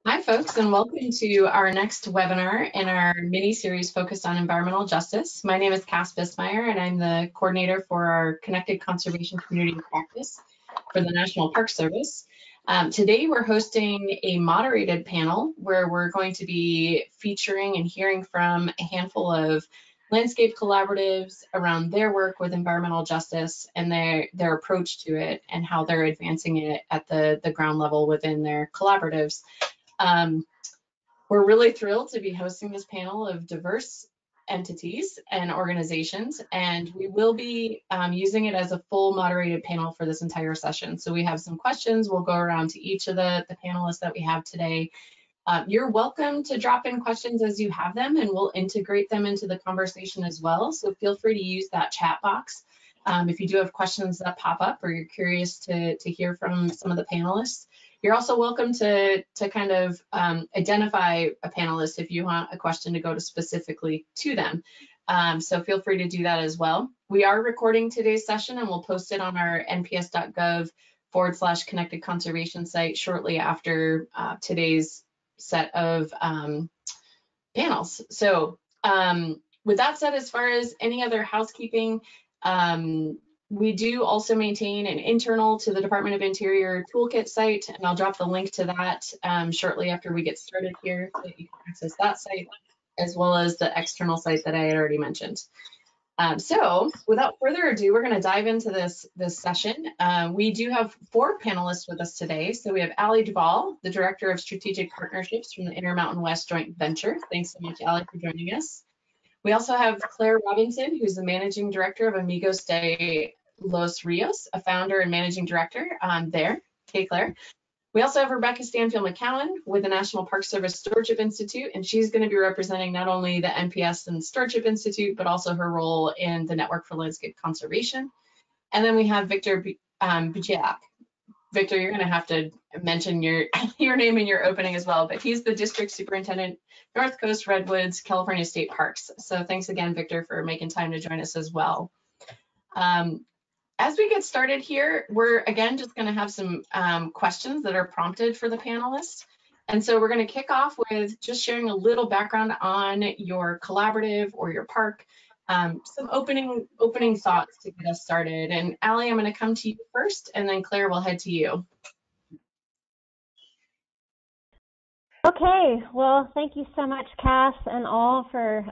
Hi, folks, and welcome to our next webinar in our mini-series focused on environmental justice. My name is Cass Bismeyer, and I'm the coordinator for our Connected Conservation Community Practice for the National Park Service. Today, we're hosting a moderated panel where we're going to be featuring and hearing from a handful of landscape collaboratives around their work with environmental justice and their approach to it and how they're advancing it at the ground level within their collaboratives. We're really thrilled to be hosting this panel of diverse entities and organizations, and we will be using it as a full moderated panel for this entire session. So we have some questions. We'll go around to each of the panelists that we have today. You're welcome to drop in questions as you have them, and we'll integrate them into the conversation as well. So feel free to use that chat box if you do have questions that pop up or you're curious to hear from some of the panelists. You're also welcome to kind of identify a panelist if you want a question to go to specifically to them. So feel free to do that as well. We are recording today's session and we'll post it on our nps.gov/connected conservation site shortly after today's set of panels. So with that said, as far as any other housekeeping, we do also maintain an internal to the Department of Interior toolkit site, and I'll drop the link to that shortly after we get started here so that you can access that site, as well as the external site that I had already mentioned. So without further ado, we're going to dive into this session. We do have 4 panelists with us today. So we have Duvall, the Director of Strategic Partnerships from the Intermountain West Joint Venture. Thanks so much, Ali, for joining us. We also have Claire Robinson, who's the Managing Director of Amigos de Los Rios, a founder and Managing Director there. Hey, Claire. We also have Rebecca Stanfield-McCowan with the National Park Service Stewardship Institute, and she's going to be representing not only the NPS and Stewardship Institute, but also her role in the Network for Landscape Conservation. And then we have Victor Bujiak. Victor, you're going to have to mention your name in your opening as well, but he's the District Superintendent, North Coast Redwoods, California State Parks. So thanks again, Victor, for making time to join us as well. As we get started here, we're again just going to have some questions that are prompted for the panelists. And so we're going to kick off with just sharing a little background on your collaborative or your park, some opening thoughts to get us started. And Ali, I'm going to come to you first, and then Claire will head to you. Okay, well, thank you so much, Cass, and all for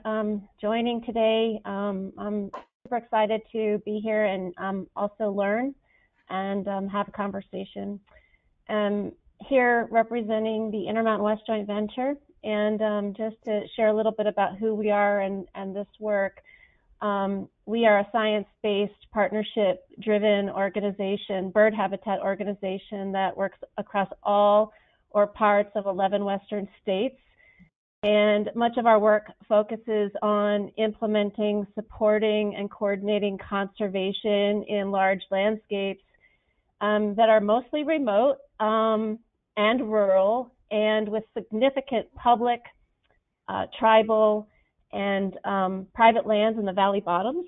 joining today. I'm super excited to be here and also learn and have a conversation. Here representing the Intermountain West Joint Venture, and just to share a little bit about who we are and this work. We are a science-based, partnership-driven organization, bird habitat organization that works across all or parts of 11 Western states. And much of our work focuses on implementing, supporting, and coordinating conservation in large landscapes that are mostly remote and rural, and with significant public, tribal, and private lands in the valley bottoms.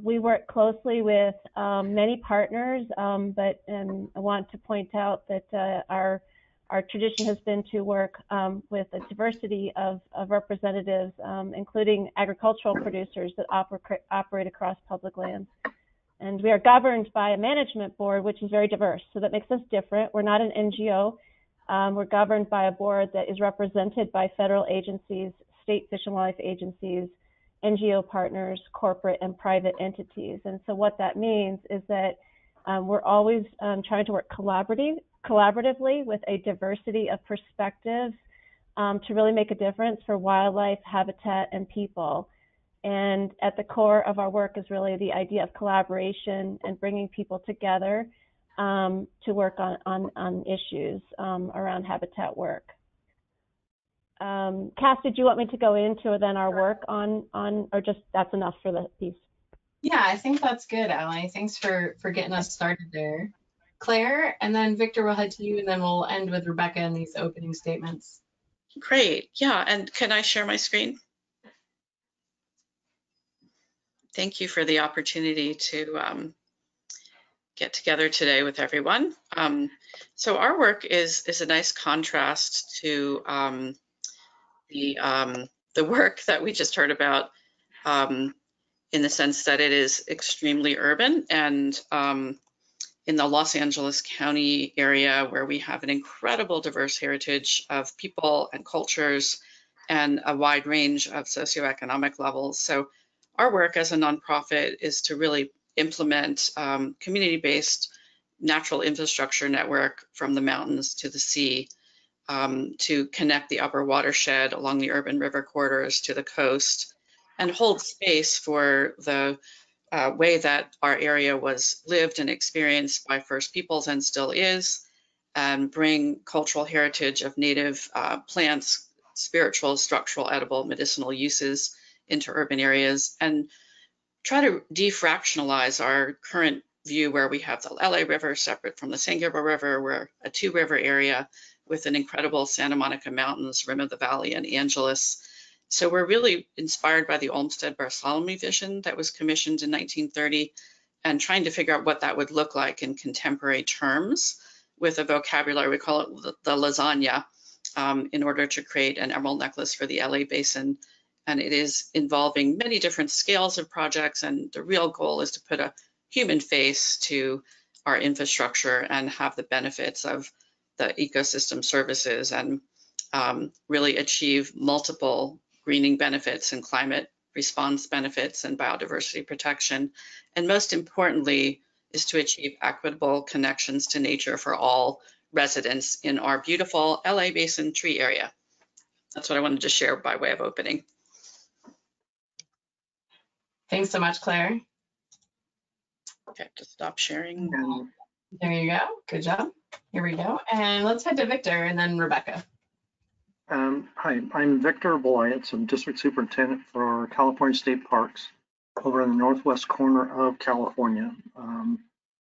We work closely with many partners, but I want to point out that our tradition has been to work with a diversity of representatives, including agricultural producers that operate across public lands. And we are governed by a management board, which is very diverse, so that makes us different. We're not an NGO. We're governed by a board that is represented by federal agencies, state fish and wildlife agencies, NGO partners, corporate and private entities. And so what that means is that we're always trying to work collaboratively with a diversity of perspectives to really make a difference for wildlife, habitat, and people. And at the core of our work is really the idea of collaboration and bringing people together to work on issues around habitat work. Cass, did you want me to go into then our work on or just that's enough for the piece? Yeah, I think that's good, Ali. Thanks for getting us started there. Claire, and then Victor will head to you, and then we'll end with Rebecca and these opening statements. Great, yeah, and can I share my screen? Thank you for the opportunity to get together today with everyone. So our work is a nice contrast to the work that we just heard about, in the sense that it is extremely urban and in the Los Angeles County area, where we have an incredible diverse heritage of people and cultures and a wide range of socioeconomic levels. So our work as a nonprofit is to really implement community-based natural infrastructure network from the mountains to the sea, to connect the upper watershed along the urban river corridors to the coast, and hold space for the way that our area was lived and experienced by First Peoples and still is, and bring cultural heritage of native plants, spiritual, structural, edible, medicinal uses into urban areas, and try to defractionalize our current view where we have the LA River separate from the San Gabriel River. We're a two-river area with an incredible Santa Monica Mountains, rim of the valley, and Angeles. So we're really inspired by the Olmsted Bartholomew vision that was commissioned in 1930, and trying to figure out what that would look like in contemporary terms with a vocabulary, we call it the lasagna, in order to create an emerald necklace for the LA basin. And it is involving many different scales of projects, and the real goal is to put a human face to our infrastructure and have the benefits of the ecosystem services, and really achieve multiple greening benefits and climate response benefits and biodiversity protection. And most importantly, is to achieve equitable connections to nature for all residents in our beautiful LA Basin tree area. That's what I wanted to share by way of opening. Thanks so much, Claire. Okay, I have to stop sharing. There you go. Good job. Here we go. And let's head to Victor and then Rebecca. Hi, I'm Victor Boyetz. I'm District Superintendent for California State Parks over in the northwest corner of California.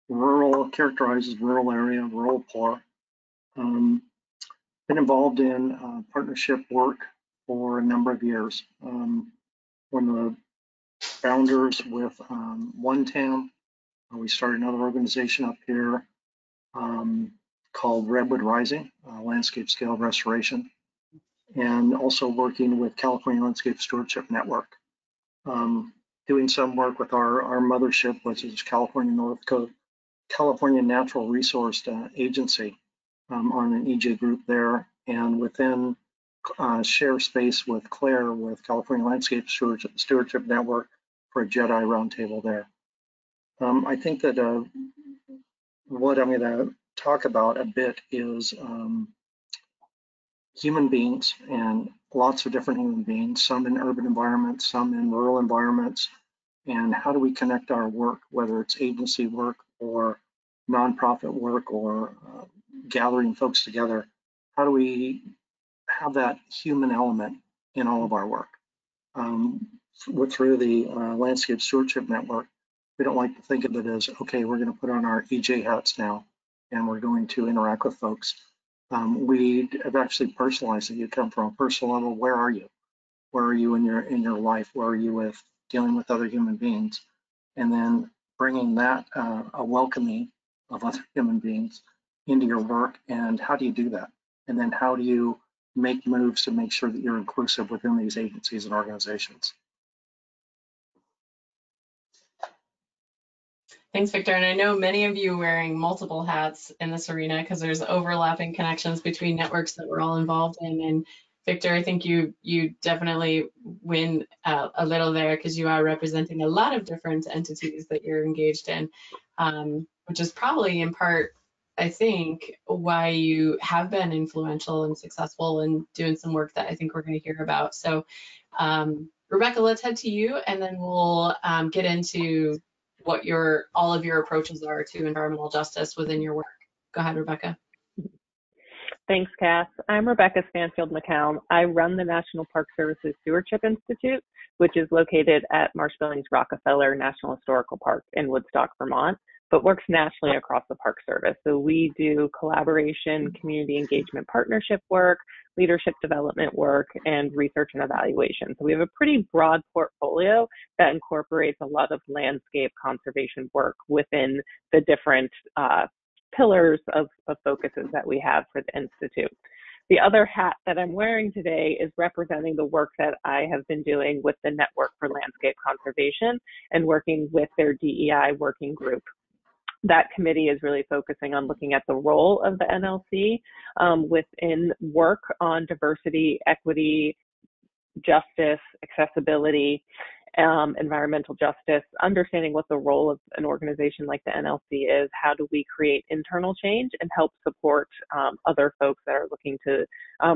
Rural, characterized as rural area, rural poor. Been involved in partnership work for a number of years. One of the founders with One Town. We started another organization up here called Redwood Rising, Landscape Scale Restoration, and also working with California Landscape Stewardship Network. Doing some work with our mothership, which is California Natural Resource Agency, on an EJ group there, and within share space with Claire with California Landscape Stewardship Network for a JEDI roundtable there. I think that what I'm going to talk about a bit is human beings, and lots of different human beings, some in urban environments, some in rural environments, and how do we connect our work, whether it's agency work or nonprofit work or gathering folks together, how do we have that human element in all of our work? Through the Landscape Stewardship Network, we don't like to think of it as, okay, we're going to put on our EJ hats now and we're going to interact with folks. We have actually personalized it. You come from a personal level. Where are you? Where are you in your life? Where are you with dealing with other human beings? And then bringing that a welcoming of other human beings into your work. And how do you do that? And then how do you make moves to make sure that you're inclusive within these agencies and organizations? Thanks, Victor. And I know many of you wearing multiple hats in this arena because there's overlapping connections between networks that we're all involved in. And Victor, I think you definitely win a little there because you are representing a lot of different entities that you're engaged in, which is probably in part, I think, why you have been influential and successful in doing some work that I think we're going to hear about. So Rebecca, let's head to you, and then we'll get into what all of your approaches are to environmental justice within your work. Go ahead, Rebecca. Thanks, Cass. I'm Rebecca Stanfield McCown. I run the National Park Services Stewardship Institute, which is located at Marsh Billings Rockefeller National Historical Park in Woodstock, Vermont. but works nationally across the Park Service. So we do collaboration, community engagement partnership work, leadership development work, and research and evaluation. So we have a pretty broad portfolio that incorporates a lot of landscape conservation work within the different pillars of focuses that we have for the Institute. The other hat that I'm wearing today is representing the work that I have been doing with the Network for Landscape Conservation and working with their DEI working group. That committee is really focusing on looking at the role of the NLC within work on diversity, equity, justice, accessibility, environmental justice, understanding what the role of an organization like the NLC is, how do we create internal change and help support other folks that are looking to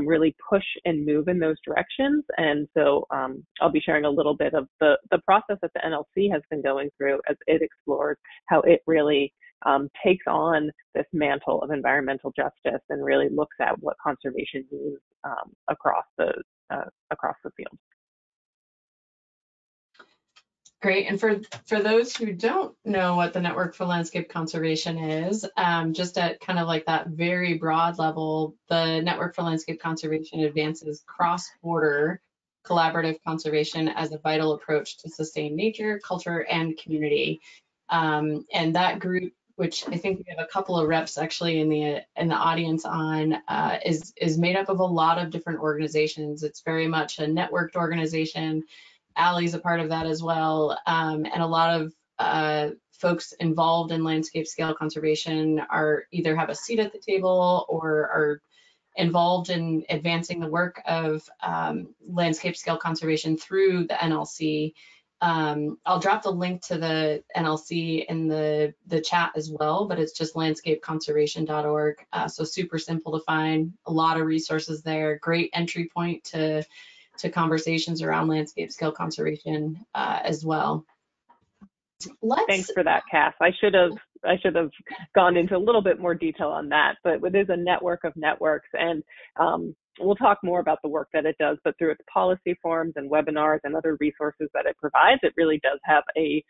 really push and move in those directions. And so I'll be sharing a little bit of the process that the NLC has been going through as it explores how it really takes on this mantle of environmental justice and really looks at what conservation means across the field. Great. And for those who don't know what the Network for Landscape Conservation is, just at kind of like that very broad level, the Network for Landscape Conservation advances cross-border collaborative conservation as a vital approach to sustain nature, culture, and community. And that group, which I think we have a couple of reps actually in the audience on, is made up of a lot of different organizations. It's very much a networked organization. Allie's a part of that as well, and a lot of folks involved in landscape scale conservation are either have a seat at the table or are involved in advancing the work of landscape scale conservation through the NLC. I'll drop the link to the NLC in the chat as well, but it's just landscapeconservation.org. So super simple to find, a lot of resources there, great entry point to conversations around landscape scale conservation as well. Thanks for that, Cass. I should have gone into a little bit more detail on that, but it is a network of networks, and we'll talk more about the work that it does, but through its policy forums and webinars and other resources that it provides, it really does have a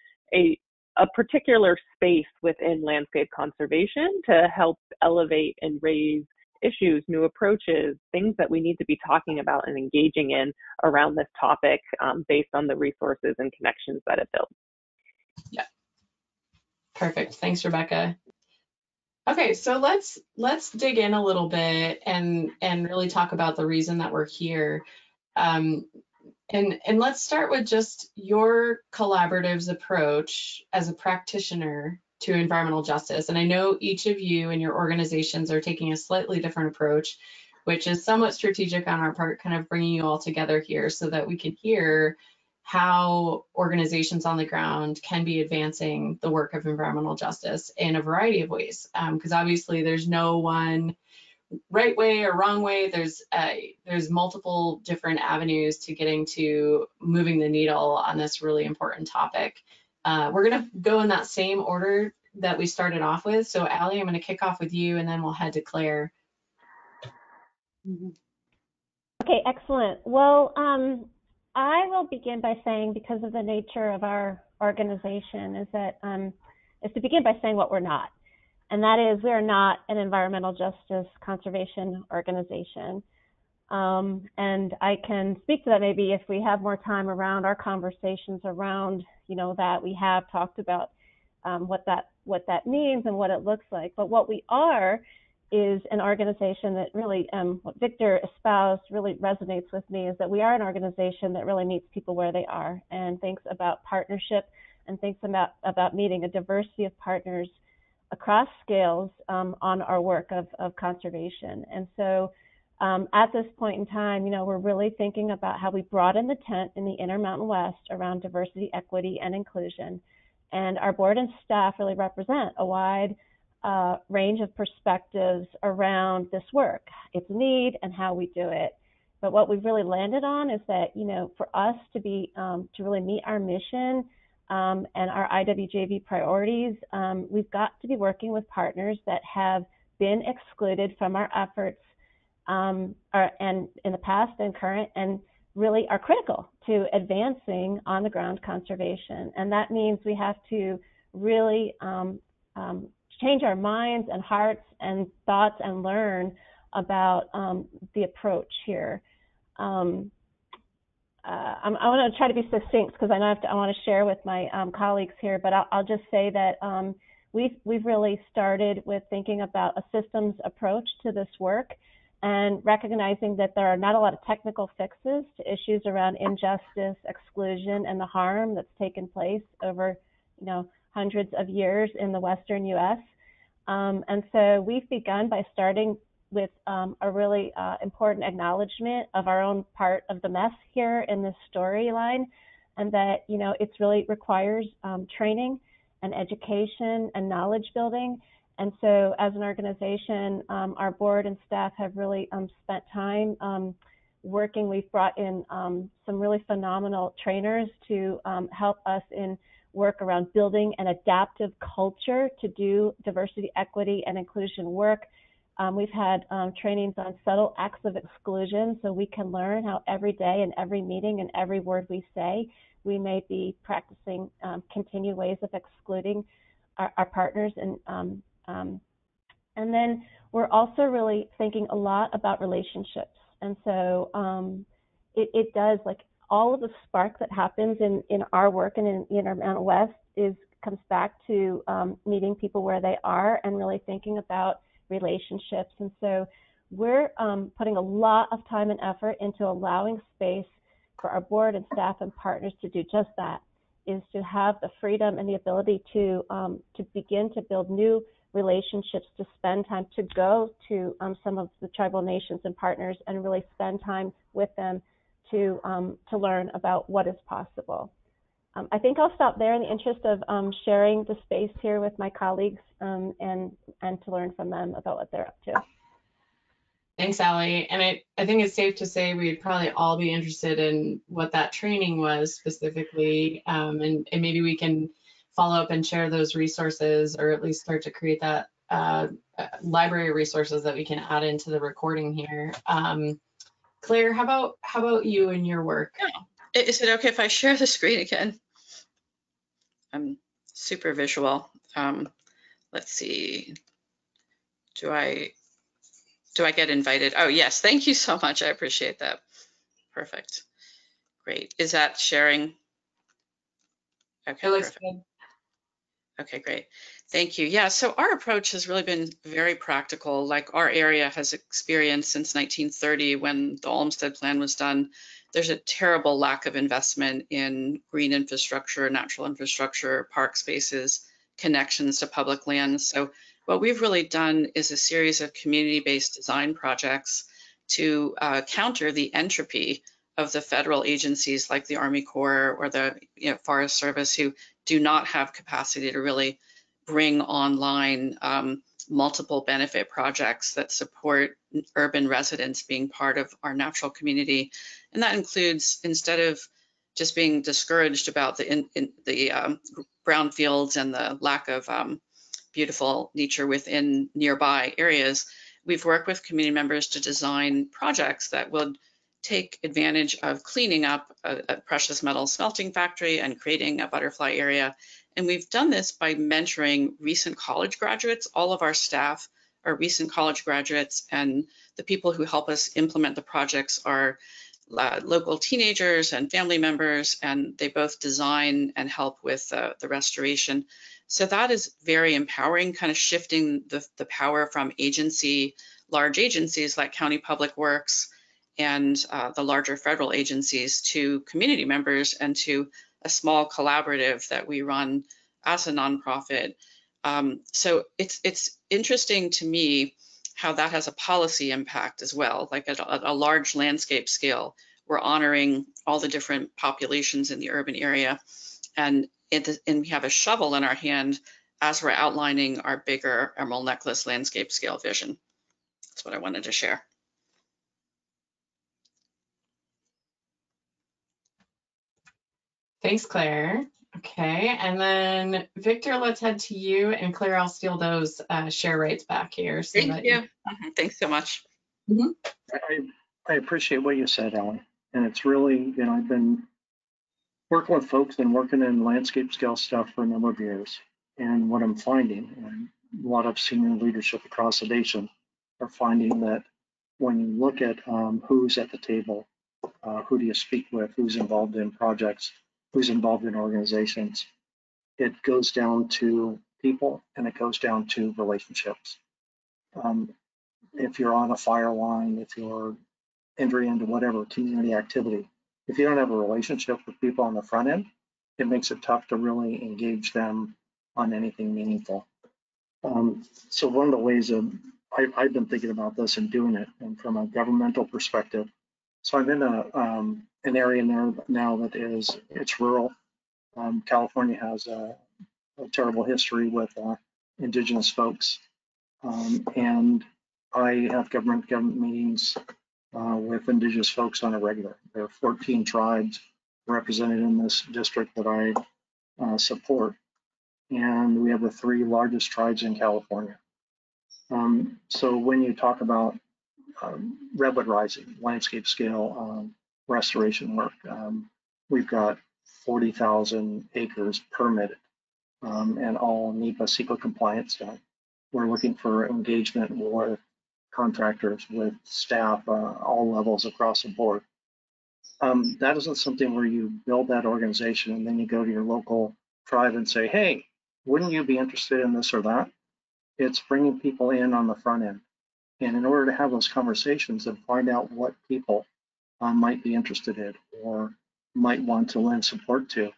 particular space within landscape conservation to help elevate and raise issues, new approaches, things that we need to be talking about and engaging in around this topic based on the resources and connections that it builds. Yeah, perfect. Thanks, Rebecca. Okay, so let's dig in a little bit and really talk about the reason that we're here. And let's start with just your collaborative's approach as a practitioner to environmental justice. And I know each of you and your organizations are taking a slightly different approach, which is somewhat strategic on our part, kind of bringing you all together here so that we can hear how organizations on the ground can be advancing the work of environmental justice in a variety of ways. Because obviously there's no one right way or wrong way. There's multiple different avenues to getting to moving the needle on this really important topic. We're going to go in that same order that we started off with. So Allie, I'm going to kick off with you and then we'll head to Claire. Okay, excellent. Well, I will begin by saying, because of the nature of our organization, is to begin by saying what we're not. And that is, we are not an environmental justice conservation organization. And I can speak to that maybe if we have more time around our conversations around, that we have talked about what that means and what it looks like. But what we are is an organization that really, what Victor espoused really resonates with me, is that we are an organization that really meets people where they are and thinks about partnership and thinks about meeting a diversity of partners across scales on our work of conservation. And so at this point in time, we're really thinking about how we broaden the tent in the Intermountain West around diversity, equity, and inclusion. And our board and staff really represent a wide range of perspectives around this work, its need, and how we do it. But what we've really landed on is that, for us to really meet our mission and our IWJV priorities, we've got to be working with partners that have been excluded from our efforts and in the past and current, and really are critical to advancing on the ground conservation. And that means we have to really change our minds and hearts and thoughts and learn about the approach here. I want to try to be succinct because I know I want to share with my colleagues here, but I'll just say that we've really started with thinking about a systems approach to this work and recognizing that there are not a lot of technical fixes to issues around injustice, exclusion, and the harm that's taken place over, hundreds of years in the Western U.S. And so we've begun by starting with a really important acknowledgement of our own part of the mess here in this storyline, and that, it really requires training and education and knowledge building. And so as an organization, our board and staff have really spent time working. We've brought in some really phenomenal trainers to help us in work around building an adaptive culture to do diversity, equity, and inclusion work. We've had trainings on subtle acts of exclusion, so we can learn how every day and every meeting and every word we say, we may be practicing continued ways of excluding our partners. And then we're also really thinking a lot about relationships. And so it does, like, all of the spark that happens in our work and in Intermountain West comes back to meeting people where they are and really thinking about relationships. And so we're putting a lot of time and effort into allowing space for our board and staff and partners to do just that, is to have the freedom and the ability to begin to build new relationships, to spend time, to go to some of the tribal nations and partners and really spend time with them to learn about what is possible. I think I'll stop there in the interest of sharing the space here with my colleagues and to learn from them about what they're up to. Thanks, Allie. And I think it's safe to say we'd probably all be interested in what that training was specifically, and maybe we can follow up and share those resources, or at least start to create that library resources that we can add into the recording here. Claire, how about you and your work? Yeah. Is it okay if I share the screen again? I'm super visual. Let's see. Do I get invited? Oh, yes. Thank you so much. I appreciate that. Perfect. Great. Is that sharing? Okay, it looks perfect. good. Okay, great. Thank you. Yeah, so our approach has really been very practical. Like, our area has experienced since 1930, when the Olmsted Plan was done, there's a terrible lack of investment in green infrastructure, natural infrastructure, park spaces, connections to public lands. So what we've really done is a series of community-based design projects to counter the entropy of the federal agencies like the Army Corps or the Forest Service, who do not have capacity to really bring online multiple benefit projects that support urban residents being part of our natural community. And that includes, instead of just being discouraged about the brownfields and the lack of beautiful nature within nearby areas, we've worked with community members to design projects that would take advantage of cleaning up a precious metal smelting factory and creating a butterfly area. And we've done this by mentoring recent college graduates. All of our staff are recent college graduates, and the people who help us implement the projects are local teenagers and family members, and they both design and help with the restoration. So that is very empowering, kind of shifting the power from large agencies like County Public Works and the larger federal agencies to community members and to a small collaborative that we run as a nonprofit. So it's interesting to me how that has a policy impact as well. Like, at a large landscape scale, we're honoring all the different populations in the urban area, and we have a shovel in our hand as we're outlining our bigger Emerald Necklace landscape scale vision. That's what I wanted to share. Thanks, Claire. Okay, and then Victor, let's head to you, and Claire, I'll steal those share rights back here. So Thank you. Thanks so much. Mm-hmm. I appreciate what you said, Ellen. And it's really, I've been working with folks and working in landscape scale stuff for a number of years. And what I'm finding, and what I've seen in leadership across the nation, are finding that when you look at who's at the table, who do you speak with, who's involved in projects, who's involved in organizations, it goes down to people and it goes down to relationships. If you're on a fire line, if you're entering into whatever community activity, if you don't have a relationship with people on the front end, it makes it tough to really engage them on anything meaningful. So one of the ways I've been thinking about this and doing it, and from a governmental perspective, so I'm in an area now that it's rural. California has a terrible history with indigenous folks, and I have government meetings with indigenous folks on a regular. There are 14 tribes represented in this district that I support, and we have the 3 largest tribes in California. So when you talk about redwood rising, landscape scale restoration work, we've got 40,000 acres permitted and all NEPA CEQA compliance done. We're looking for engagement with contractors, with staff, all levels across the board. That isn't something where you build that organization and then you go to your local tribe and say, hey, wouldn't you be interested in this or that? It's bringing people in on the front end. And in order to have those conversations and find out what people might be interested in or might want to lend support to,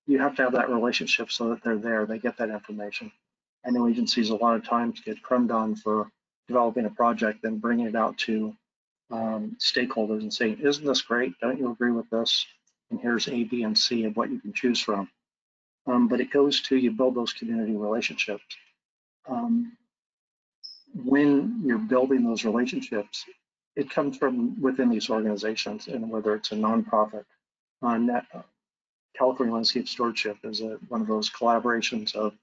you have to have that relationship so that they're there, they get that information. I know agencies a lot of times get crumbed on for developing a project and bringing it out to stakeholders and saying, isn't this great? Don't you agree with this? And here's A, B, and C of what you can choose from. But it goes to you build those community relationships. When you're building those relationships, it comes from within these organizations, and whether it's a nonprofit, California Landscape Stewardship is one of those collaborations of,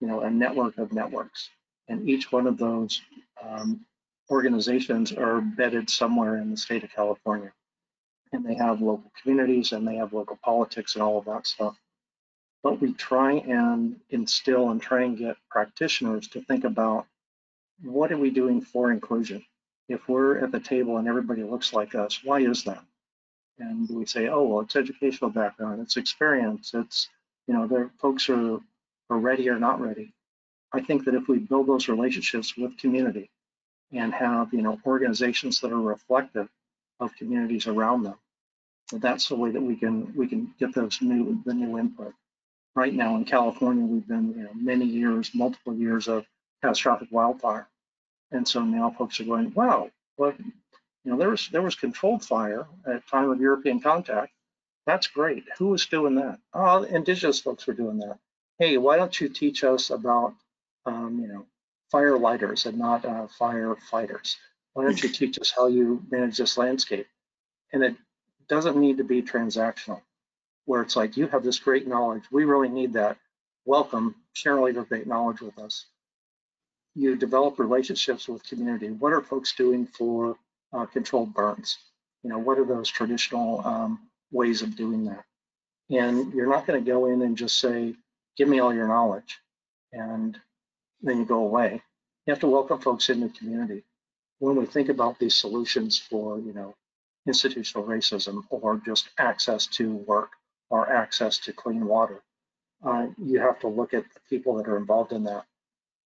a network of networks, and each one of those organizations are bedded somewhere in the state of California, and they have local communities and they have local politics and all of that stuff. But we try and instill and try and get practitioners to think about, what are we doing for inclusion? If we're at the table and everybody looks like us, why is that? And we say, oh, well, it's educational background, it's experience, it's, their folks are ready or not ready. I think that if we build those relationships with community and have, organizations that are reflective of communities around them, that's the way that we can get the new input. Right now in California, we've been, many years, multiple years of catastrophic wildfire. And so now folks are going, wow, well, there was controlled fire at time of European contact. That's great. Who was doing that? Oh, indigenous folks were doing that. Hey, why don't you teach us about, fire lighters and not firefighters? Why don't you teach us how you manage this landscape? And it doesn't need to be transactional, where it's like, you have this great knowledge. We really need that. Welcome, share all your great knowledge with us. You develop relationships with community. What are folks doing for controlled burns? What are those traditional ways of doing that? And you're not going to go in and just say, give me all your knowledge, and then you go away. You have to welcome folks in the community. When we think about these solutions for, institutional racism or just access to work or access to clean water, you have to look at the people that are involved in that.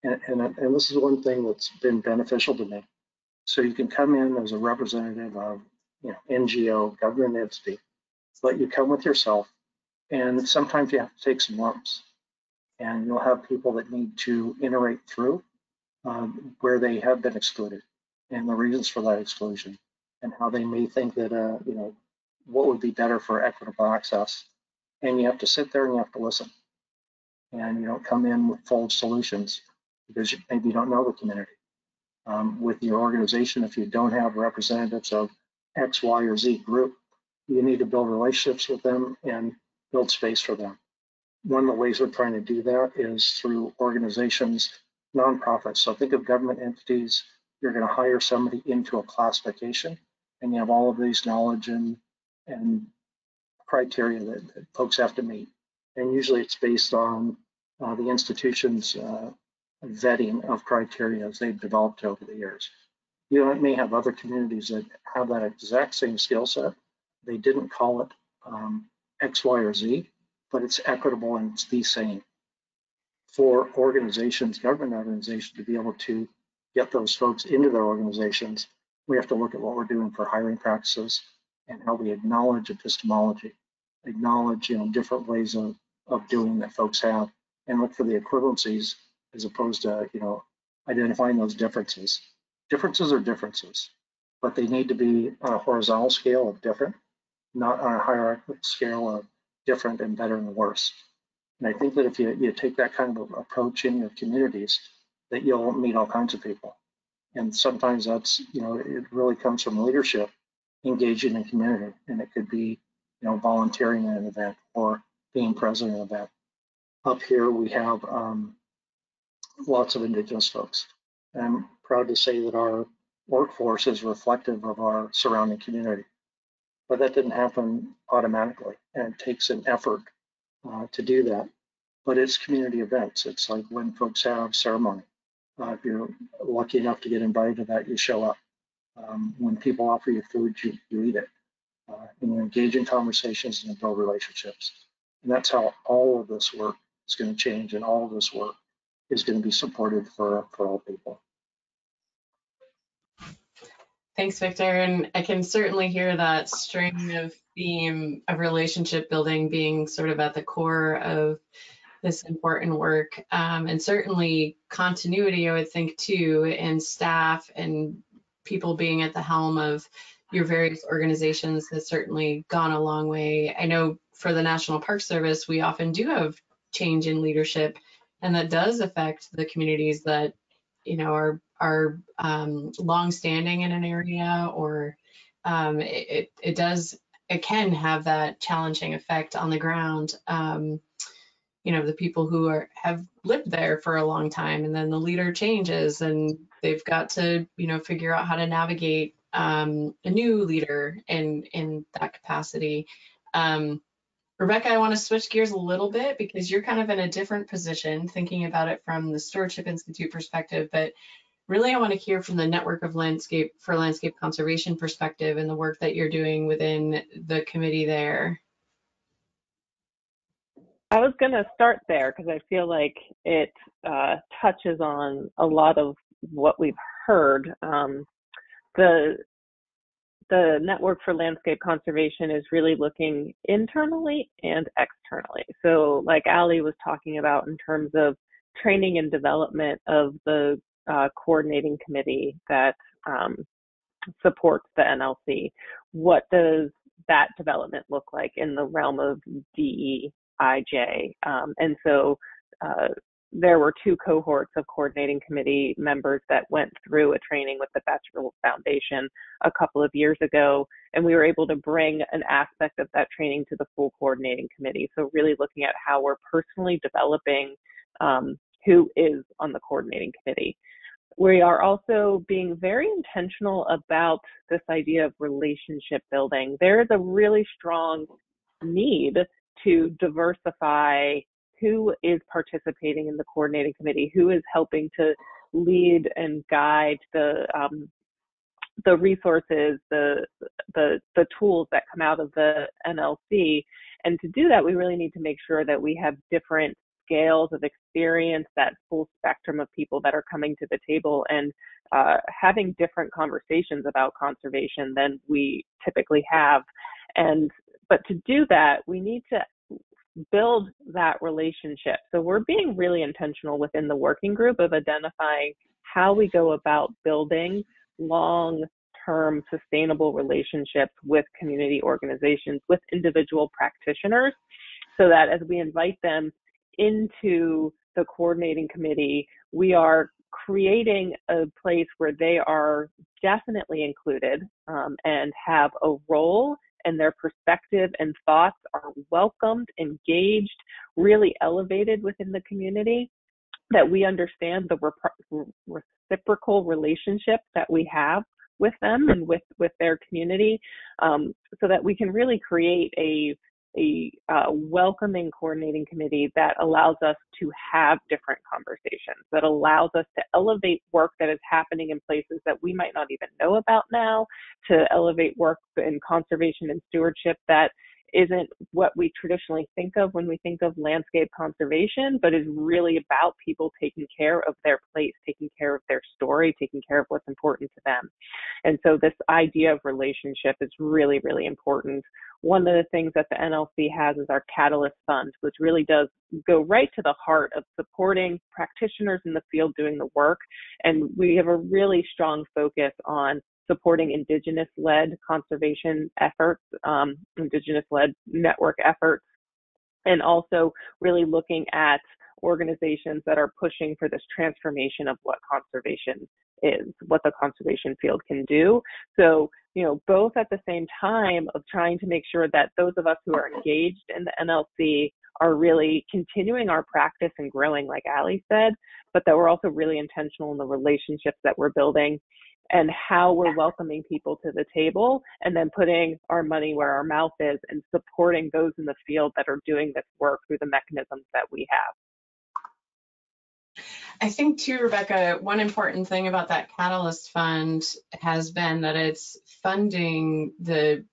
And this is one thing that's been beneficial to me. So you can come in as a representative of, NGO, government entity, but you come with yourself, and sometimes you have to take some lumps, and you'll have people that need to iterate through where they have been excluded and the reasons for that exclusion, and how they may think that, what would be better for equitable access. And you have to sit there and you have to listen. And you don't come in with full solutions because maybe you don't know the community. With your organization, if you don't have representatives of X, Y, or Z group, you need to build relationships with them and build space for them. One of the ways we're trying to do that is through organizations, nonprofits. So think of government entities. You're going to hire somebody into a classification, and you have all of these knowledge and criteria that folks have to meet. And usually it's based on the institution's vetting of criteria as they've developed over the years. You may have other communities that have that exact same skill set. They didn't call it X, Y, or Z, but it's equitable and it's the same. For organizations, government organizations, to be able to get those folks into their organizations, we have to look at what we're doing for hiring practices and how we acknowledge epistemology, acknowledge different ways of doing that folks have, and look for the equivalencies as opposed to identifying those differences. Differences are differences, but they need to be on a horizontal scale of different, not on a hierarchical scale of different and better and worse. And I think that if you take that kind of approach in your communities, that you'll meet all kinds of people. And sometimes that's, it really comes from leadership engaging in community. And it could be, volunteering in an event or being present in an event. Up here, we have lots of Indigenous folks. And I'm proud to say that our workforce is reflective of our surrounding community. But that didn't happen automatically. And it takes an effort to do that. But it's community events. It's like when folks have ceremony. If you're lucky enough to get invited to that, you show up. When people offer you food, you eat it. And you engage in conversations and build relationships. And that's how all of this work is going to change, and all of this work is going to be supported for all people. Thanks, Victor. And I can certainly hear that string of theme of relationship building being sort of at the core of this important work, and certainly continuity, I would think, too, and staff and people being at the helm of your various organizations has certainly gone a long way. I know for the National Park Service, we often do have change in leadership, and that does affect the communities that are long-standing in an area, or it can have that challenging effect on the ground. The people who have lived there for a long time, and then the leader changes and they've got to, figure out how to navigate a new leader in that capacity. Rebecca, I want to switch gears a little bit because you're kind of in a different position thinking about it from the Stewardship Institute perspective, but really I want to hear from the Network of Landscape Conservation perspective and the work that you're doing within the committee there. I was going to start there because I feel like it touches on a lot of what we've heard. The Network for Landscape Conservation is really looking internally and externally. So like Ali was talking about in terms of training and development of the coordinating committee that supports the NLC, what does that development look like in the realm of DEIJ? And so there were 2 cohorts of coordinating committee members that went through a training with the Batcherville Foundation a couple of years ago, and we were able to bring an aspect of that training to the full coordinating committee. So really looking at how we're personally developing who is on the coordinating committee. We are also being very intentional about this idea of relationship building. There is a really strong need to diversify who is participating in the coordinating committee, who is helping to lead and guide the resources, the tools that come out of the NLC. And to do that, we really need to make sure that we have different scales of experience, that full spectrum of people that are coming to the table and having different conversations about conservation than we typically have. But to do that, we need to build that relationship. So we're being really intentional within the working group of identifying how we go about building long-term sustainable relationships with community organizations, with individual practitioners, so that as we invite them into the coordinating committee, we are creating a place where they are definitely included and have a role, and their perspective and thoughts are welcomed, engaged, really elevated within the community, that we understand the reciprocal relationship that we have with them and with their community, so that we can really create a a welcoming coordinating committee that allows us to have different conversations, that allows us to elevate work that is happening in places that we might not even know about now, to elevate work in conservation and stewardship that isn't what we traditionally think of when we think of landscape conservation, but is really about people taking care of their place, taking care of their story, taking care of what's important to them. And so this idea of relationship is really, really important. One of the things that the NLC has is our Catalyst Fund, which really does go right to the heart of supporting practitioners in the field doing the work. And we have a really strong focus on supporting Indigenous-led conservation efforts, Indigenous-led network efforts, and also really looking at organizations that are pushing for this transformation of what conservation is, what the conservation field can do. So, both at the same time of trying to make sure that those of us who are engaged in the NLC are really continuing our practice and growing, like Ali said, but that we're also really intentional in the relationships that we're building and how we're welcoming people to the table, and then putting our money where our mouth is and supporting those in the field that are doing this work through the mechanisms that we have. I think too, Rebecca, one important thing about that Catalyst Fund has been that it's funding the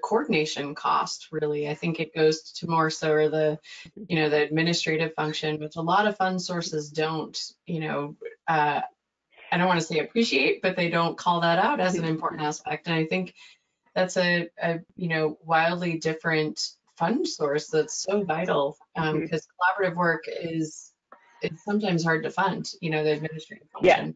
coordination cost, really. I think it goes to more so the, the administrative function, which a lot of fund sources don't, I don't want to say appreciate, but they don't call that out as an important aspect. And I think that's a wildly different fund source that's so vital, because collaborative work is sometimes hard to fund, the administrative function. Yeah.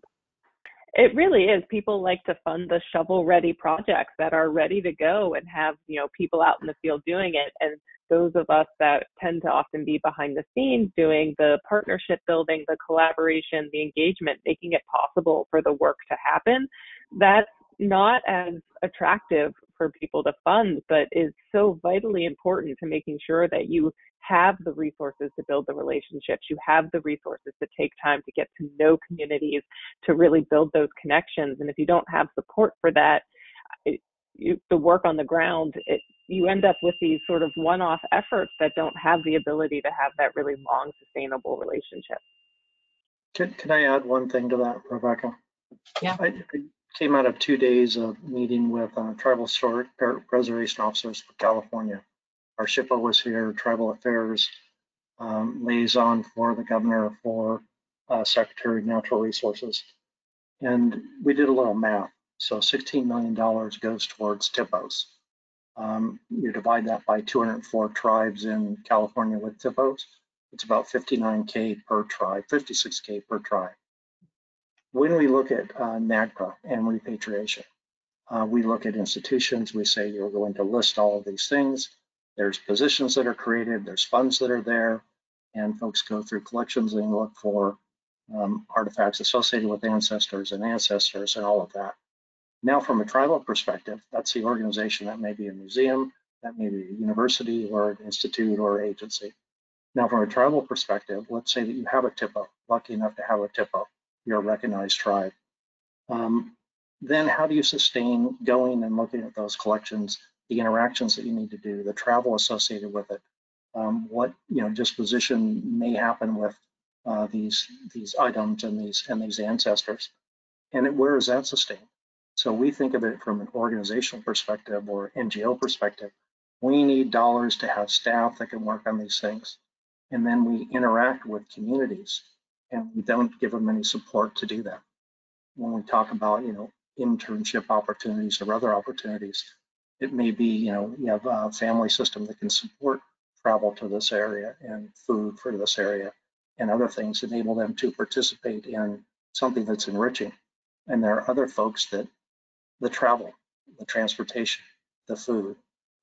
It really is. People like to fund the shovel-ready projects that are ready to go and have, people out in the field doing it. And those of us that tend to often be behind the scenes doing the partnership building, the collaboration, the engagement, making it possible for the work to happen, that's not as attractive for people to fund, but is so vitally important to making sure that you have the resources to build the relationships, you have the resources to take time to get to know communities, to really build those connections. And if you don't have support for that, the work on the ground, you end up with these sort of one-off efforts that don't have the ability to have that really long, sustainable relationship. Can I add one thing to that, Rebecca? Yeah. I came out of 2 days of meeting with tribal preservation officers for California. Our SHPO was here, tribal affairs liaison for the governor, for Secretary of Natural Resources. And we did a little math. So $16 million goes towards TIPOs. You divide that by 204 tribes in California with TIPOs. It's about 59K per tribe, 56K per tribe. When we look at NAGPRA and repatriation, we look at institutions, we say you're going to list all of these things. There's positions that are created, there's funds that are there, and folks go through collections and look for artifacts associated with ancestors and all of that. Now, from a tribal perspective, that's the organization. That may be a museum, that may be a university or an institute or agency. Now, from a tribal perspective, let's say that you have a TIPO, lucky enough to have a TIPO, you're a recognized tribe. Then how do you sustain going and looking at those collections, the interactions that you need to do, the travel associated with it, what disposition may happen with these items and these ancestors, and where is that sustained? So we think of it from an organizational perspective or NGO perspective. We need dollars to have staff that can work on these things, and then we interact with communities, and we don't give them any support to do that. When we talk about internship opportunities or other opportunities, it may be you have a family system that can support travel to this area and food for this area and other things, enable them to participate in something that's enriching. And there are other folks that the travel, the transportation, the food,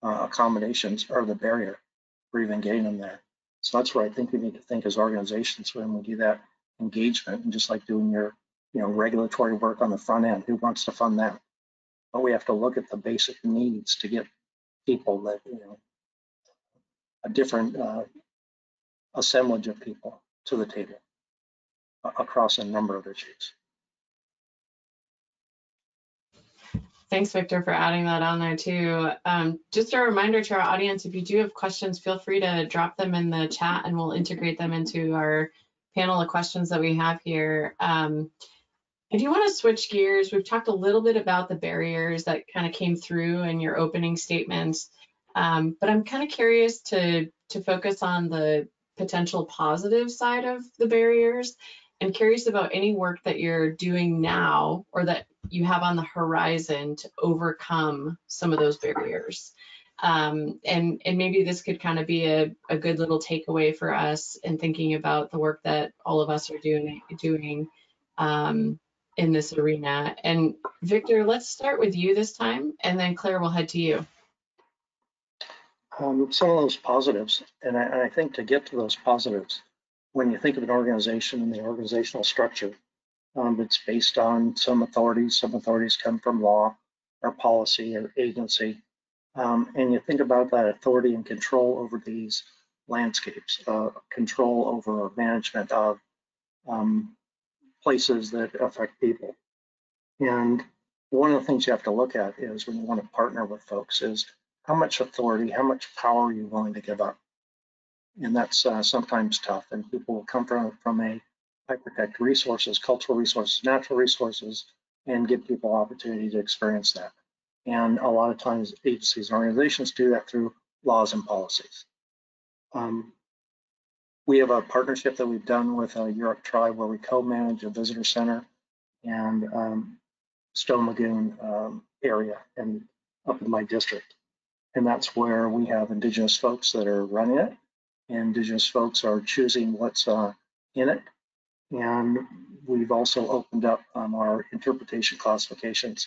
accommodations are the barrier for even getting them there. So that's where I think we need to think as organizations when we do that engagement, and just like doing your regulatory work on the front end, who wants to fund that? But we have to look at the basic needs to get people that, a different assemblage of people to the table across a number of issues. Thanks, Victor, for adding that on there too. Just a reminder to our audience, if you do have questions, feel free to drop them in the chat and we'll integrate them into our panel of questions that we have here. If you want to switch gears, we've talked a little bit about the barriers that kind of came through in your opening statements, but I'm kind of curious to focus on the potential positive side of the barriers and curious about any work that you're doing now or that you have on the horizon to overcome some of those barriers. And maybe this could kind of be a good little takeaway for us in thinking about the work that all of us are doing in this arena. And Victor, let's start with you this time, and then Claire will head to you. Some of those positives, and I think to get to those positives, when you think of an organization and the organizational structure, it's based on some authorities. Some authorities come from law or policy or agency. And you think about that authority and control over these landscapes, control over management of places that affect people. And one of the things you have to look at is when you want to partner with folks is how much authority, how much power are you willing to give up? And that's sometimes tough. And people will come from a I protect resources, cultural resources, natural resources, and give people opportunity to experience that. And a lot of times agencies and organizations do that through laws and policies. We have a partnership that we've done with a Yurok tribe where we co-manage a visitor center and Stone Lagoon area and up in my district. And that's where we have Indigenous folks that are running it. Indigenous folks are choosing what's in it. And we've also opened up our interpretation classifications.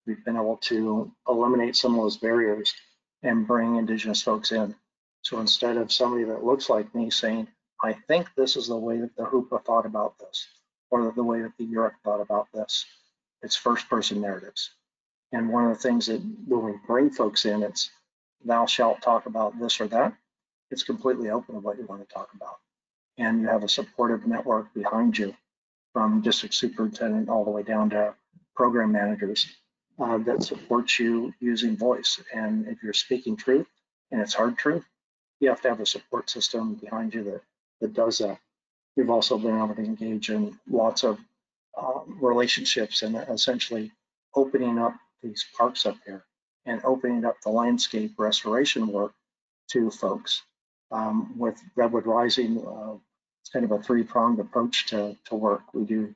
We've been able to eliminate some of those barriers and bring Indigenous folks in. So instead of somebody that looks like me saying, I think this is the way that the Hoopa thought about this, or the way that the Yurok thought about this, it's first person narratives. And one of the things that when we bring folks in, it's thou shalt talk about this or that. It's completely open to what you want to talk about. And you have a supportive network behind you from district superintendent all the way down to program managers that supports you using voice. And if you're speaking truth and it's hard truth, you have to have a support system behind you that does that. We've also been able to engage in lots of relationships and essentially opening up these parks up here and opening up the landscape restoration work to folks. With Redwood Rising, it's kind of a three-pronged approach to work. We do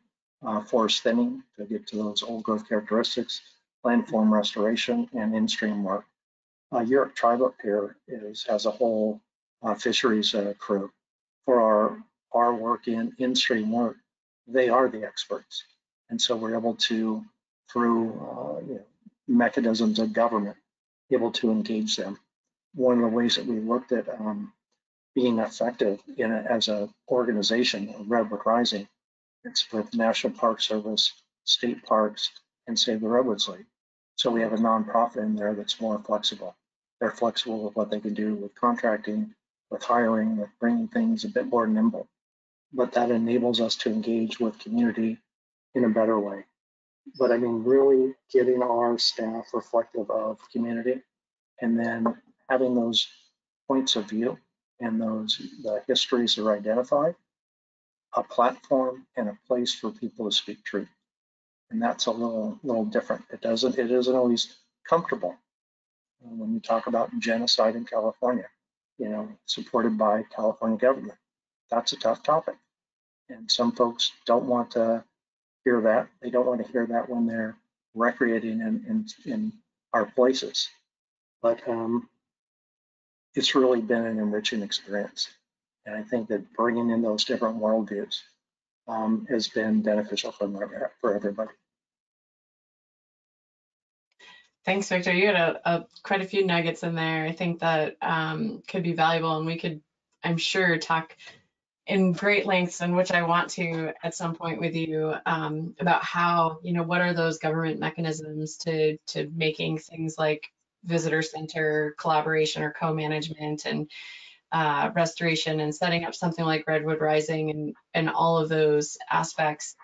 forest thinning to get to those old growth characteristics, landform restoration, and in-stream work. Yurok tribe up here has a whole fisheries crew. For our work in-stream work, they are the experts. And so we're able to, through mechanisms of government, able to engage them. One of the ways that we looked at being effective as an organization, Redwood Rising, it's with National Park Service, state parks, and Save the Redwoods League. So we have a nonprofit in there that's more flexible. They're flexible with what they can do with contracting, with hiring, with bringing things a bit more nimble. But that enables us to engage with community in a better way. But I mean, really getting our staff reflective of community and then having those points of view and the histories are identified, a platform and a place for people to speak truth. And that's a little different. It isn't always comfortable. When you talk about genocide in California, supported by California government, that's a tough topic. And some folks don't want to hear that. They don't want to hear that when they're recreating in our places. But it's really been an enriching experience. And I think that bringing in those different worldviews has been beneficial for everybody. Thanks, Victor. You had quite a few nuggets in there. I think that could be valuable, and we could, I'm sure, talk in great lengths, and which I want to at some point with you about how, what are those government mechanisms to making things like visitor center collaboration or co-management and restoration and setting up something like Redwood Rising and all of those aspects.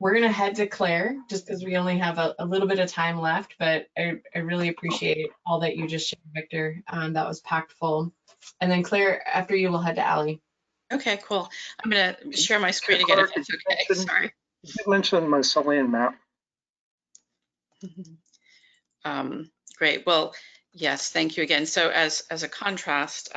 we're going to head to Claire just because we only have a little bit of time left, but I really appreciate all that you just shared, Victor. That was packed full. And then Claire, after you, we'll head to Allie. Okay, cool. I'm going to share my screen again if it's okay. Sorry. Did you mention mycelium map? Great. Well, yes, thank you again. So as a contrast,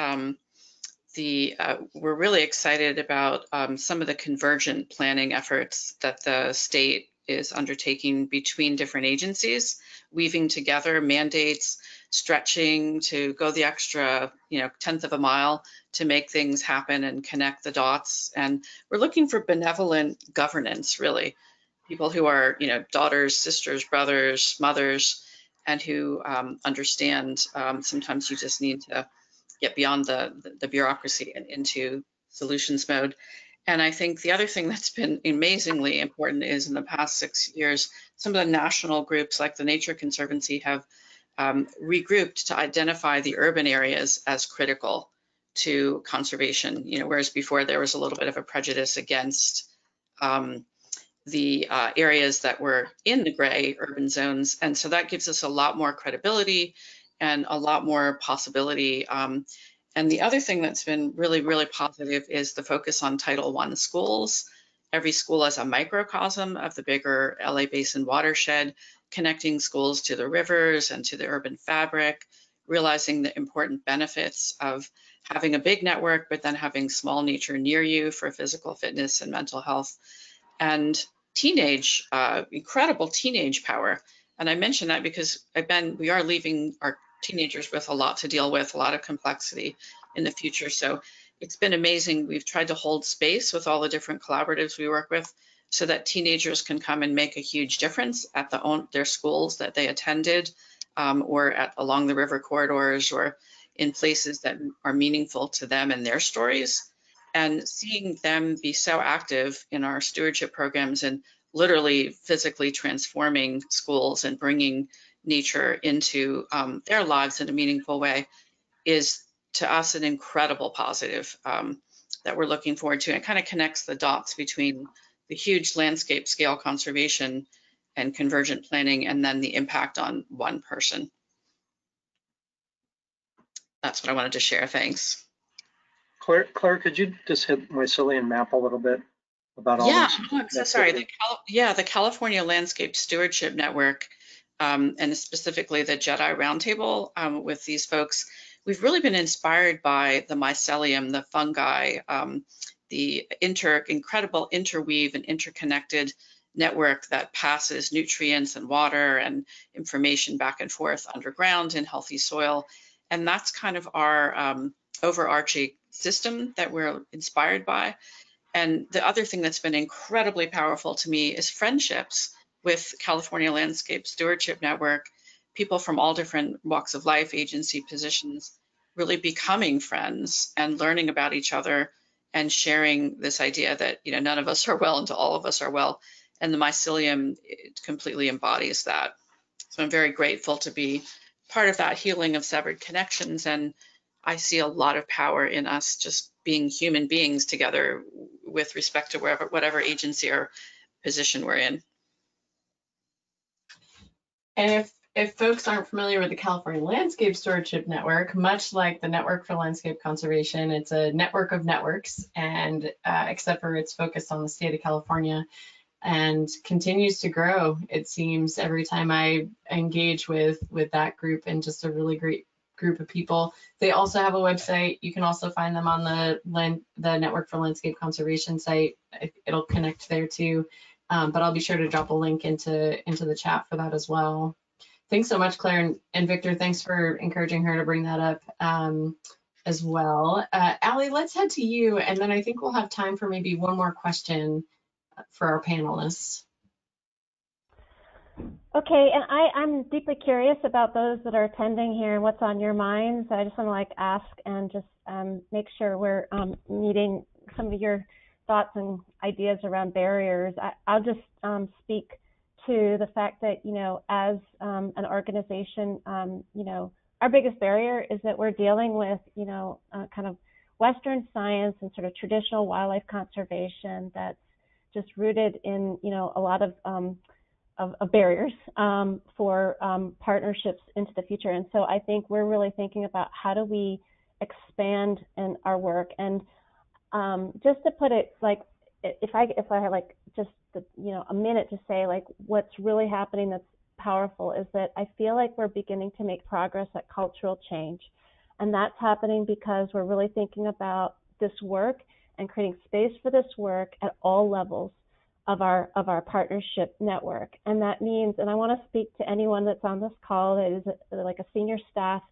we're really excited about some of the convergent planning efforts that the state is undertaking between different agencies, weaving together mandates, stretching to go the extra, tenth of a mile to make things happen and connect the dots. And we're looking for benevolent governance, really, people who are, daughters, sisters, brothers, mothers, and who understand sometimes you just need to get beyond the bureaucracy and into solutions mode. And I think the other thing that's been amazingly important is in the past 6 years, some of the national groups like the Nature Conservancy have regrouped to identify the urban areas as critical to conservation, whereas before there was a little bit of a prejudice against the areas that were in the gray urban zones. And so that gives us a lot more credibility and a lot more possibility. And the other thing that's been really, really positive is the focus on Title I schools. Every school is a microcosm of the bigger LA Basin watershed, connecting schools to the rivers and to the urban fabric, realizing the important benefits of having a big network, but then having small nature near you for physical fitness and mental health. And incredible teenage power. And I mention that because we are leaving our teenagers with a lot to deal with, a lot of complexity in the future. So it's been amazing. We've tried to hold space with all the different collaboratives we work with so that teenagers can come and make a huge difference at their schools that they attended, or along the river corridors, or in places that are meaningful to them and their stories. And seeing them be so active in our stewardship programs and literally physically transforming schools and bringing nature into their lives in a meaningful way is, to us, an incredible positive that we're looking forward to. It kind of connects the dots between the huge landscape scale conservation and convergent planning, and then the impact on one person. That's what I wanted to share. Thanks. Claire, could you just hit mycelium map a little bit about all Yeah, this? I'm so sorry. The California Landscape Stewardship Network, and specifically the Jedi Roundtable with these folks, we've really been inspired by the mycelium, the fungi, the incredible interweave and interconnected network that passes nutrients and water and information back and forth underground in healthy soil. And that's kind of our overarching system that we're inspired by. And the other thing that's been incredibly powerful to me is friendships with California Landscape Stewardship Network, people from all different walks of life, agency positions, really becoming friends and learning about each other and sharing this idea that, none of us are well until all of us are well. And the mycelium completely embodies that. So I'm very grateful to be part of that healing of severed connections. And I see a lot of power in us just being human beings together with respect to whatever agency or position we're in. And if folks aren't familiar with the California Landscape Stewardship Network, much like the Network for Landscape Conservation, it's a network of networks, and except for its focus on the state of California, and continues to grow, it seems, every time I engage with that group, and just a really great group of people. They also have a website. You can also find them on the Network for Landscape Conservation site. It'll connect there too. But I'll be sure to drop a link into the chat for that as well. Thanks so much, Claire, and Victor. Thanks for encouraging her to bring that up as well. Allie, let's head to you, and then I think we'll have time for maybe one more question for our panelists. Okay, and I'm deeply curious about those that are attending here and what's on your minds. I just want to ask and just make sure we're meeting some of your thoughts and ideas around barriers. I'll just speak to the fact that, as an organization, our biggest barrier is that we're dealing with, kind of Western science and sort of traditional wildlife conservation that's just rooted in, you know, a lot of barriers for partnerships into the future. And so I think we're really thinking about how do we expand in our work. And just to put it, like, if I had like just you know, a minute to say like what's really happening that's powerful is that I feel like we're beginning to make progress at cultural change. And that's happening because we're really thinking about this work and creating space for this work at all levels of our partnership network. And that means, and I want to speak to anyone that's on this call that is like a senior staff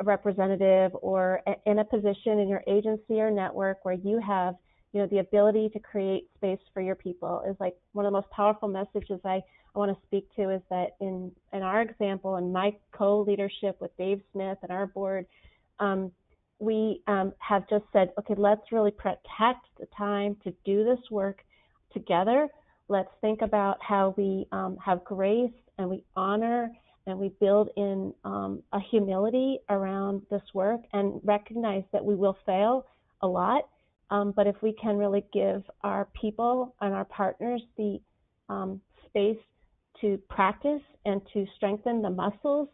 representative or in a position in your agency or network where you have, you know, the ability to create space for your people, is like one of the most powerful messages I want to speak to is that in our example and my co-leadership with Dave Smith and our board, we have just said, okay, let's really protect the time to do this work together. Let's think about how we have grace and we honor and we build in a humility around this work and recognize that we will fail a lot. But if we can really give our people and our partners the space to practice and to strengthen the muscles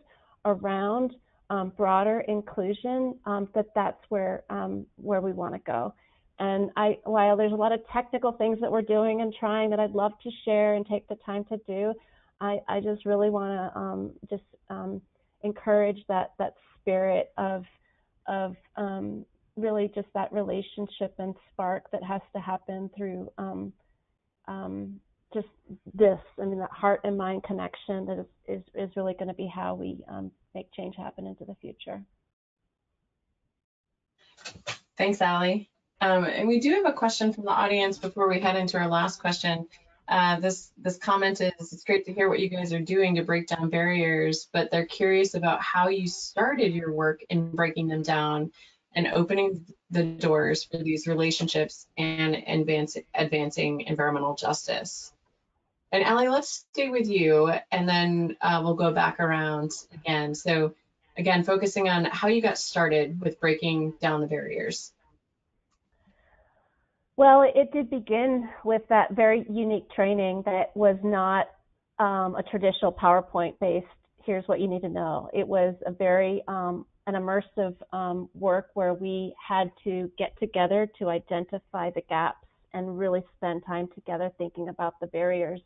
around broader inclusion, that's where we want to go. And while there's a lot of technical things that we're doing and trying that I'd love to share and take the time to do, I just really want to encourage that spirit of really just that relationship and spark that has to happen through just this. I mean, that heart and mind connection that is really going to be how we make change happen into the future. Thanks, Allie. And we do have a question from the audience before we head into our last question. This comment is, it's great to hear what you guys are doing to break down barriers, but they're curious about how you started your work in breaking them down and opening the doors for these relationships and advancing environmental justice. And Allie, let's stay with you, and then we'll go back around again. So again, focusing on how you got started with breaking down the barriers. Well, it did begin with that very unique training that was not a traditional PowerPoint-based, here's what you need to know. It was a very an immersive work where we had to get together to identify the gaps and really spend time together thinking about the barriers.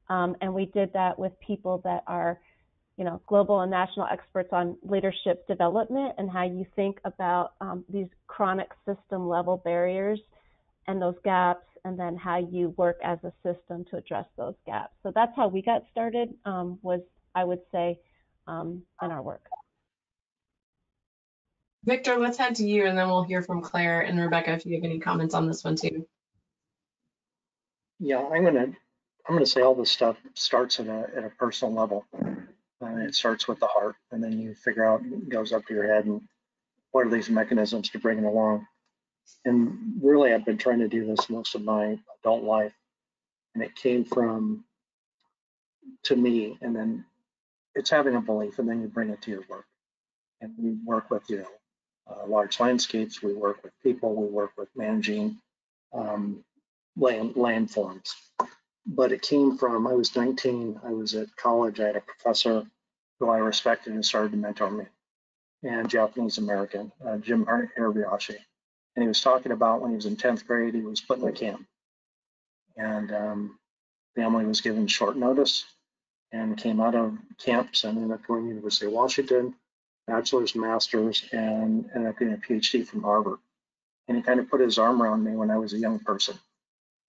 And we did that with people that are, you know, global and national experts on leadership development and how you think about these chronic system level barriers and those gaps, and then how you work as a system to address those gaps. So that's how we got started, was, I would say, in our work. Victor, let's head to you, and then we'll hear from Claire and Rebecca if you have any comments on this one too. Yeah, I'm gonna say all this stuff starts at a personal level. It starts with the heart, and then you figure out, it goes up to your head, and what are these mechanisms to bring it along? And really, I've been trying to do this most of my adult life, and it came from, to me, and then it's having a belief, and then you bring it to your work. And we work with, you know, large landscapes, we work with people, we work with managing landforms. But it came from, I was 19, I was at college, I had a professor who I respected and started to mentor me, and Japanese American, Jim Hirabayashi. And he was talking about when he was in 10th grade, he was put in a camp. And family was given short notice and came out of camps and ended up going to the University of Washington, bachelor's, master's, and ended up getting a PhD from Harvard. And he kind of put his arm around me when I was a young person.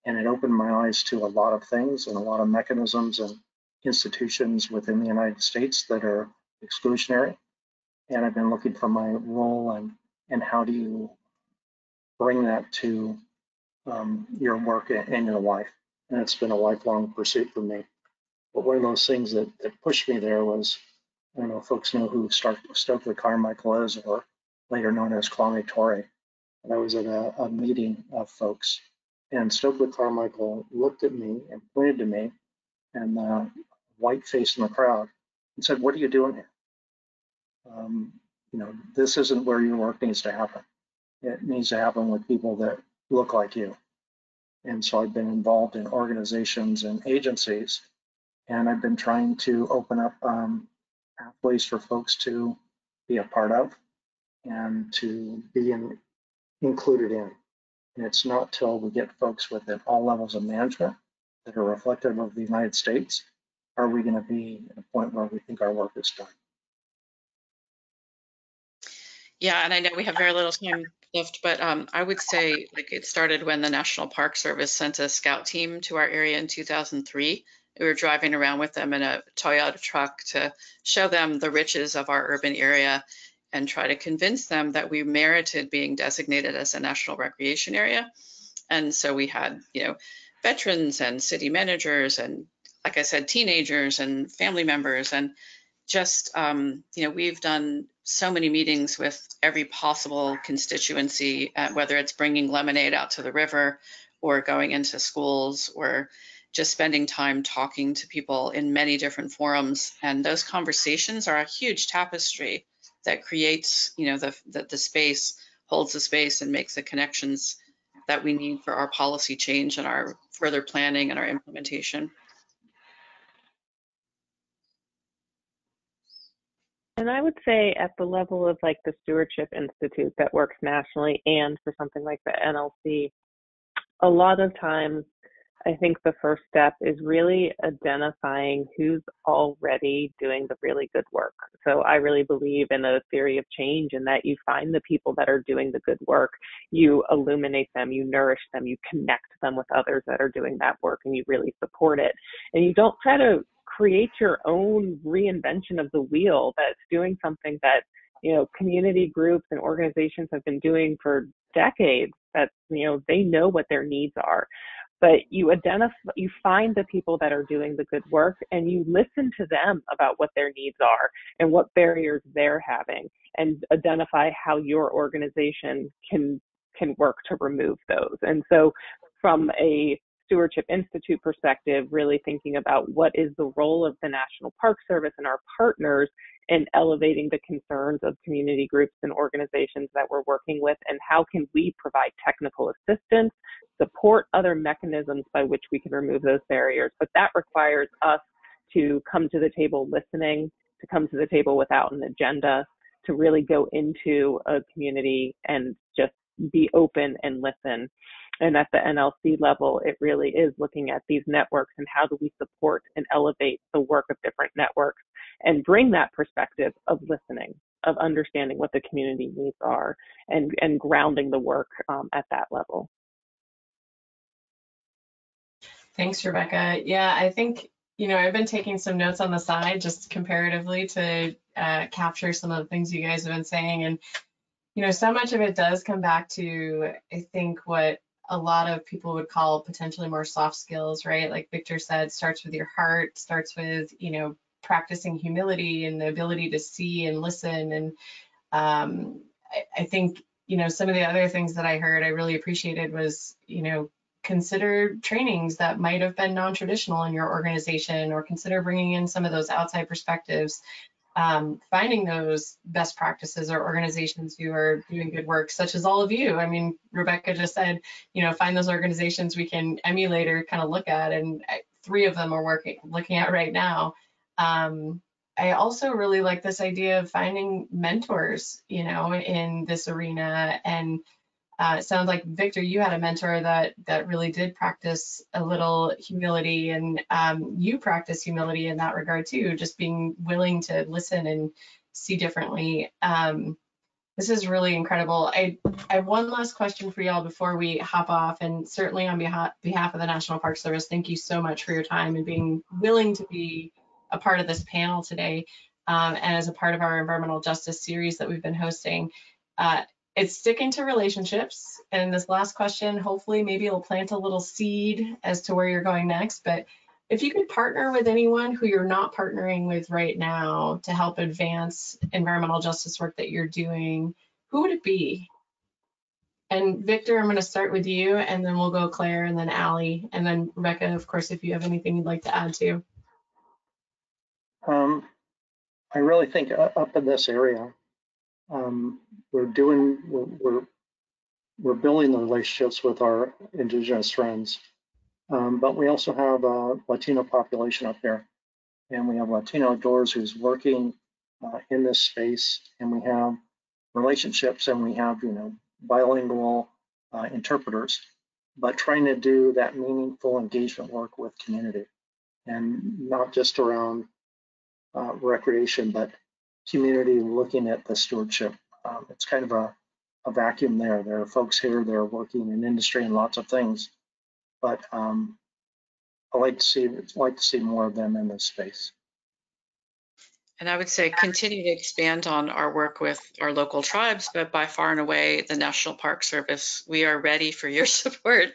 And it opened my eyes to a lot of things and a lot of mechanisms and institutions within the United States that are exclusionary. And I've been looking for my role and how do you bring that to your work and your life. And it's been a lifelong pursuit for me. But one of those things that pushed me there was, I don't know if folks know who Stokely Carmichael is, or later known as Kwame Ture. And I was at a meeting of folks, and Stokely Carmichael looked at me and pointed to me, and the white face in the crowd, and said, "What are you doing here? You know, this isn't where your work needs to happen. It needs to happen with people that look like you." And so I've been involved in organizations and agencies, and I've been trying to open up pathways for folks to be a part of and to be included in. And it's not till we get folks within all levels of management that are reflective of the United States are we going to be at a point where we think our work is done. Yeah, and I know we have very little time left, but I would say like it started when the National Park Service sent a scout team to our area in 2003. We were driving around with them in a Toyota truck to show them the riches of our urban area and try to convince them that we merited being designated as a national recreation area. And so we had, veterans and city managers and, like I said, teenagers and family members and just, we've done so many meetings with every possible constituency, whether it's bringing lemonade out to the river or going into schools or just spending time talking to people in many different forums. And those conversations are a huge tapestry that creates, the space, holds the space and makes the connections that we need for our policy change and our further planning and our implementation. And I would say at the level of like the Stewardship Institute that works nationally and for something like the NLC, a lot of times I think the first step is really identifying who's already doing the really good work. So I really believe in a theory of change in that you find the people that are doing the good work, you illuminate them, you nourish them, you connect them with others that are doing that work, and you really support it. And you don't try to create your own reinvention of the wheel that's doing something that, community groups and organizations have been doing for decades. That, they know what their needs are. But you find the people that are doing the good work and you listen to them about what their needs are and what barriers they're having and identify how your organization can work to remove those. And so from a Stewardship Institute perspective, really thinking about what is the role of the National Park Service and our partners in elevating the concerns of community groups and organizations that we're working with, and how can we provide technical assistance, support other mechanisms by which we can remove those barriers. But that requires us to come to the table listening, to come to the table without an agenda, to really go into a community and just be open and listen. And at the NLC level, it really is looking at these networks and how do we support and elevate the work of different networks and bring that perspective of listening, of understanding what the community needs are, and grounding the work at that level. Thanks, Rebecca. Yeah, I think, I've been taking some notes on the side just comparatively to capture some of the things you guys have been saying. And, so much of it does come back to, I think, what a lot of people would call potentially more soft skills, right? Like Victor said, starts with your heart, starts with, practicing humility and the ability to see and listen. And I think, some of the other things that I heard I really appreciated was, consider trainings that might have been non-traditional in your organization, or consider bringing in some of those outside perspectives, finding those best practices or organizations who are doing good work, such as all of you. I mean, Rebecca just said, find those organizations we can emulate or kind of look at, and 3 of them are looking at right now. I also really like this idea of finding mentors, in this arena. And it sounds like, Victor, you had a mentor that really did practice a little humility, and you practice humility in that regard too, just being willing to listen and see differently. This is really incredible. I have one last question for y'all before we hop off, and certainly on behalf of the National Park Service, thank you so much for your time and being willing to be a part of this panel today, and as a part of our environmental justice series that we've been hosting. It's sticking to relationships. And this last question, hopefully maybe it'll plant a little seed as to where you're going next. But if you could partner with anyone who you're not partnering with right now to help advance environmental justice work that you're doing, who would it be? And Victor, I'm going to start with you, and then we'll go Claire, and then Allie, and then Rebecca, of course, if you have anything you'd like to add too. I really think up in this area, we're we're building the relationships with our indigenous friends. But we also have a Latino population up here, and we have Latino Outdoors who's working in this space, and we have relationships, and we have, bilingual interpreters, but trying to do that meaningful engagement work with community, and not just around recreation, but community looking at the stewardship. It's kind of a vacuum there. There are folks here that are working in industry and lots of things, but I like to see more of them in this space. And I would say continue to expand on our work with our local tribes, but by far and away, the National Park Service, we are ready for your support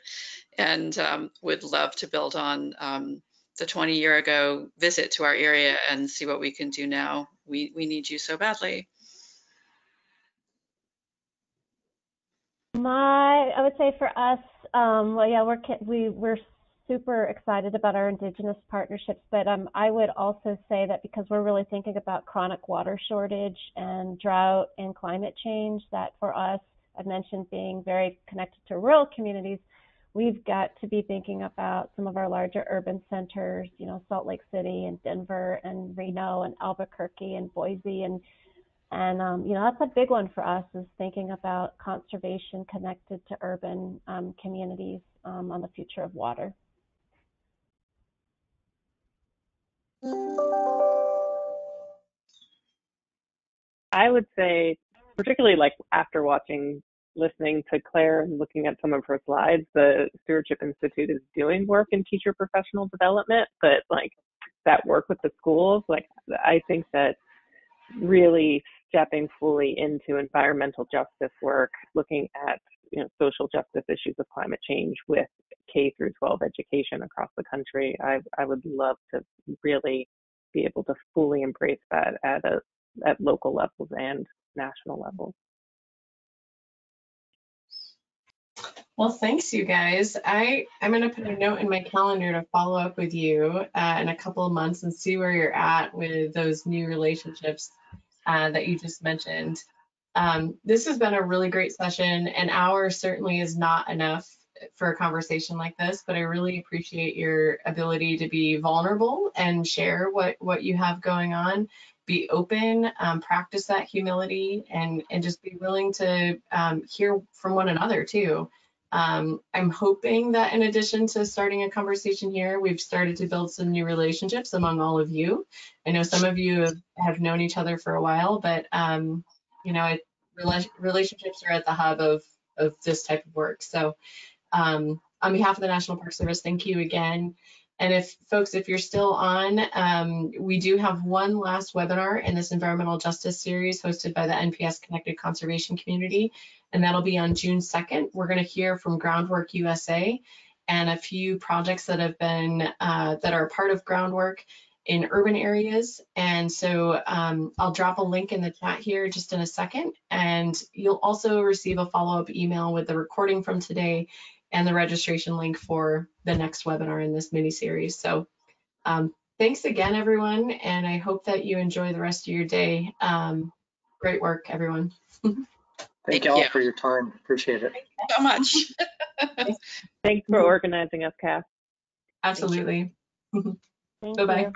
and would love to build on the 20-year ago visit to our area and see what we can do now. We need you so badly. I would say for us, well, yeah, we're super excited about our Indigenous partnerships, but I would also say that because we're really thinking about chronic water shortage and drought and climate change, that for us, I've mentioned being very connected to rural communities, we've got to be thinking about some of our larger urban centers, Salt Lake City and Denver and Reno and Albuquerque and Boise, and that's a big one for us, is thinking about conservation connected to urban communities on the future of water. I would say, particularly like after listening to Claire and looking at some of her slides, the Stewardship Institute is doing work in teacher professional development, but like that work with the schools, like I think that really stepping fully into environmental justice work, looking at social justice issues of climate change with K through 12 education across the country, I would love to really be able to fully embrace that at local levels and national levels. Well, thanks, you guys. I'm going to put a note in my calendar to follow up with you in a couple of months and see where you're at with those new relationships that you just mentioned. This has been a really great session. An hour certainly is not enough for a conversation like this, but I really appreciate your ability to be vulnerable and share what you have going on. Be open, practice that humility, and just be willing to hear from one another too. I'm hoping that in addition to starting a conversation here, we've started to build some new relationships among all of you. I know some of you have known each other for a while, but relationships are at the hub of this type of work. So on behalf of the National Park Service, thank you again. And if you're still on, we do have one last webinar in this environmental justice series hosted by the NPS Connected Conservation Community, and that'll be on June 2nd. We're going to hear from Groundwork USA and a few projects that have been that are part of Groundwork in urban areas. And so I'll drop a link in the chat here just in a second, and you'll also receive a follow-up email with the recording from today and the registration link for the next webinar in this mini series. So thanks again, everyone, and I hope that you enjoy the rest of your day. Great work, everyone. Thank you all for your time. Appreciate it. Thank you so much. Thanks for organizing us, Cass. Absolutely. Thank Bye-bye. you.